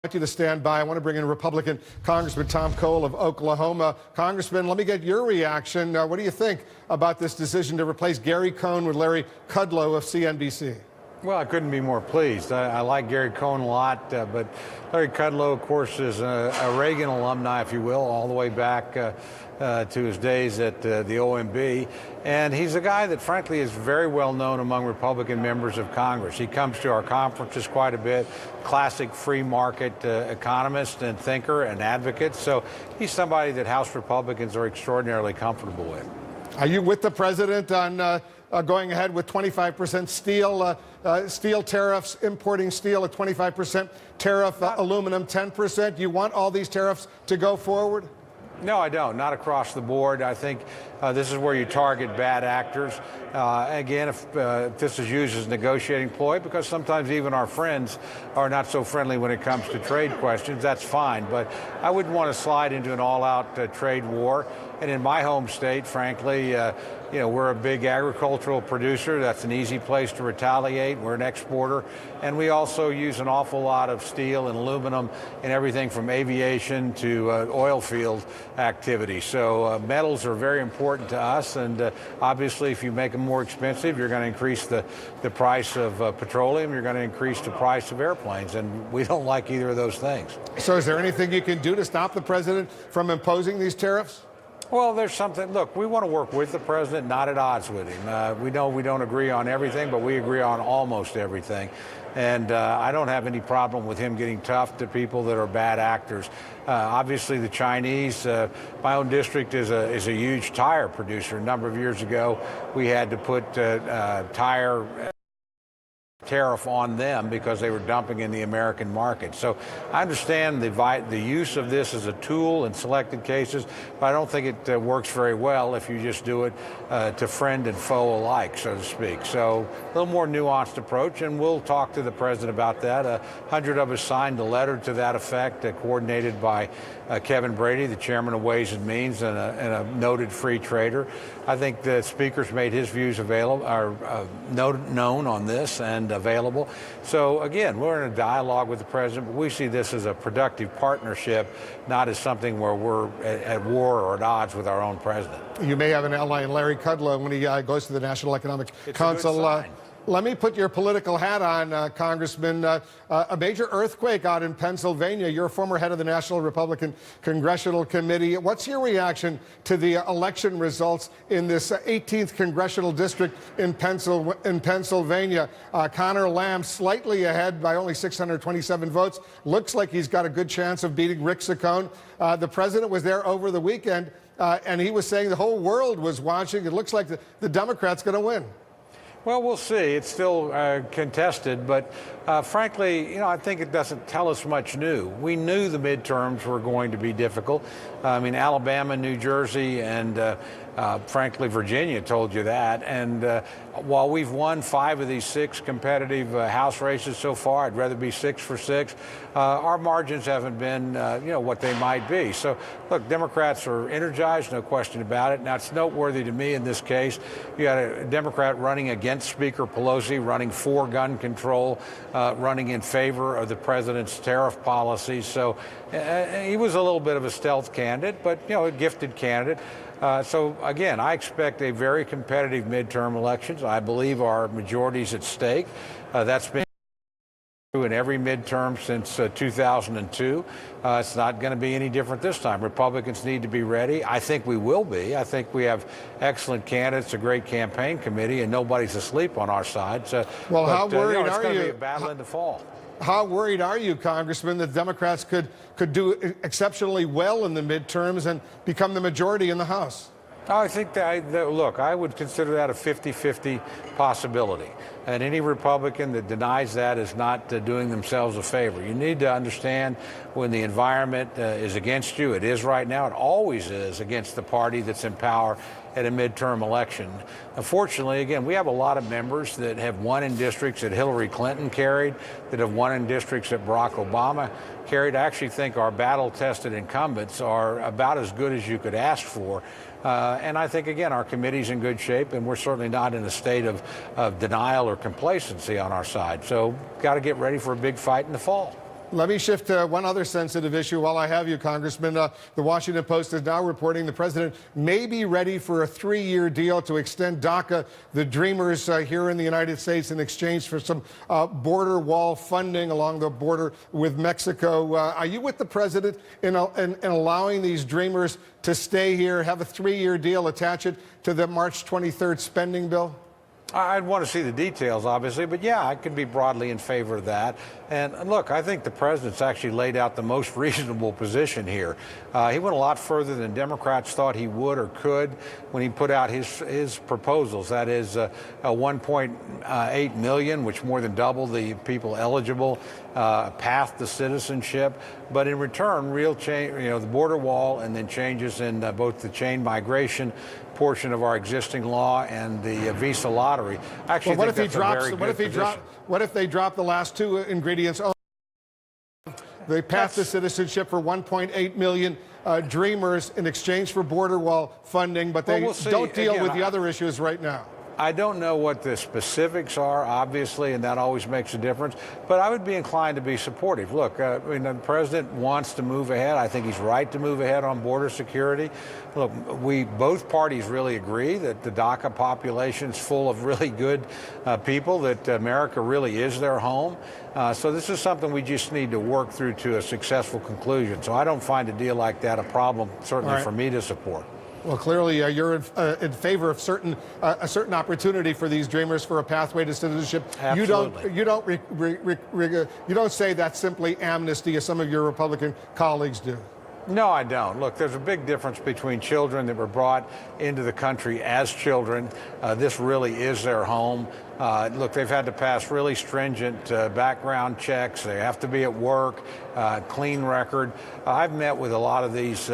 I want you to stand by. I want to bring in Republican Congressman Tom Cole of Oklahoma. Congressman, let me get your reaction. What do you think about this decision to replace Gary Cohn with Larry Kudlow of CNBC? Well, I couldn't be more pleased. I like Gary Cohn a lot, but Larry Kudlow, of course, is a Reagan alumni, if you will, all the way back to his days at the OMB. And he's a guy that, frankly, is very well known among Republican members of Congress. He comes to our conferences quite a bit, classic free market economist and thinker and advocate. So he's somebody that House Republicans are extraordinarily comfortable with. Are you with the president on going ahead with 25% steel tariffs, importing steel at 25% tariff, aluminum 10%? Do you want all these tariffs to go forward? No, I don't. Not across the board. I think this is where you target bad actors. Again, if this is used as a negotiating ploy, because sometimes even our friends are not so friendly when it comes to trade questions, that's fine. But I wouldn't want to slide into an all-out trade war. And in my home state, frankly, we're a big agricultural producer. That's an easy place to retaliate. We're an exporter. And we also use an awful lot of steel and aluminum in everything from aviation to oil field activity. So metals are very important to us. And obviously, if you make them more expensive, you're going to increase the price of petroleum. You're going to increase the price of airplanes. And we don't like either of those things. So is there anything you can do to stop the president from imposing these tariffs? Well, there's something. Look, we want to work with the president, not at odds with him. We know we don't agree on everything, but we agree on almost everything. And I don't have any problem with him getting tough to people that are bad actors. Obviously, the Chinese, my own district is a huge tire producer. A number of years ago, we had to put tire tariff on them because they were dumping in the American market. So I understand the use of this as a tool in selected cases, but I don't think it works very well if you just do it to friend and foe alike, so to speak. So a little more nuanced approach, and we'll talk to the president about that. 100 of us signed a letter to that effect, coordinated by Kevin Brady, the chairman of Ways and Means and a noted free trader. I think the speaker's made his views available, known on this and available. So again, we're in a dialogue with the president, but we see this as a productive partnership, not as something where we're at war or at odds with our own president. You may have an ally in Larry Kudlow when he goes to the National Economic Council. Let me put your political hat on, Congressman. A major earthquake out in Pennsylvania. You're a former head of the National Republican Congressional Committee. What's your reaction to the election results in this 18th Congressional District in Pennsylvania? Connor Lamb slightly ahead by only 627 votes. Looks like he's got a good chance of beating Rick Saccone. The president was there over the weekend, and he was saying the whole world was watching. It looks like the Democrats going to win. Well, we'll see. It's still contested, but frankly, I think it doesn't tell us much new. We knew the midterms were going to be difficult. I mean, Alabama, New Jersey, and frankly, Virginia told you that. And while we've won 5 of these 6 competitive House races so far, I'd rather be 6 for 6. Our margins haven't been, what they might be. So, look, Democrats are energized, no question about it. Now, it's noteworthy to me in this case, you got a Democrat running against Speaker Pelosi, running for gun control, running in favor of the president's tariff policies. So he was a little bit of a stealth candidate, but, a gifted candidate. So, again, I expect a very competitive midterm elections. I believe our majority's at stake. That's been true in every midterm since 2002. It's not going to be any different this time. Republicans need to be ready. I think we will be. I think we have excellent candidates, a great campaign committee, and nobody's asleep on our side. So, well, how worried are you? It's going to be a battle in the fall. How worried are you, Congressman, that Democrats could do exceptionally well in the midterms and become the majority in the House? I think look, I would consider that a 50-50 possibility. And any Republican that denies that is not doing themselves a favor. You need to understand when the environment is against you. It is right now. It always is against the party that's in power at a midterm election. Unfortunately, again, we have a lot of members that have won in districts that Hillary Clinton carried, that have won in districts that Barack Obama carried. I actually think our battle-tested incumbents are about as good as you could ask for. And I think, again, our committee's in good shape, and we're certainly not in a state of denial or complacency on our side. So got to get ready for a big fight in the fall. Let me shift to one other sensitive issue while I have you, Congressman. The Washington Post is now reporting the president may be ready for a 3-year deal to extend DACA, the Dreamers here in the United States, in exchange for some border wall funding along the border with Mexico. Are you with the president in allowing these Dreamers to stay here, have a 3-year deal, attach it to the March 23rd spending bill? I'd want to see the details, obviously, but yeah, I could be broadly in favor of that. And look, I think the president's actually laid out the most reasonable position here. He went a lot further than Democrats thought he would or could when he put out his proposals. That is, 1.8 million, which more than double the people eligible, path to citizenship. But in return, real change, the border wall, and then changes in both the chain migration portion of our existing law and the visa lottery. Actually, well, what if they drop the last two ingredients? They pass the citizenship for 1.8 million Dreamers in exchange for border wall funding, but they don't deal with the other issues right now. I don't know what the specifics are, obviously, and that always makes a difference, but I would be inclined to be supportive. Look, the president wants to move ahead. I think he's right to move ahead on border security. Look, both parties really agree that the DACA population is full of really good people, that America really is their home. So this is something we just need to work through to a successful conclusion. So I don't find a deal like that a problem, certainly for me to support. Well, clearly, you're in favor of a certain opportunity for these Dreamers for a pathway to citizenship. Absolutely. You don't say that's simply amnesty, as some of your Republican colleagues do. No, I don't. Look, there's a big difference between children that were brought into the country as children. This really is their home. Look, they've had to pass really stringent background checks. They have to be at work, clean record. I've met with a lot of these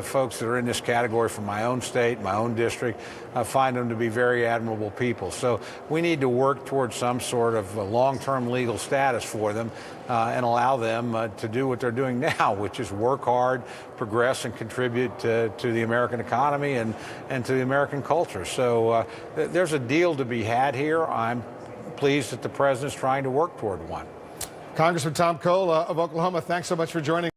folks that are in this category from my own state, my own district. I find them to be very admirable people. So we need to work towards some sort of long-term legal status for them and allow them to do what they're doing now, which is work hard, progress, and contribute to the American economy and to the American culture. So there's a deal to be had here. I'm pleased that the president's trying to work toward one. Congressman Tom Cole of Oklahoma, thanks so much for joining us.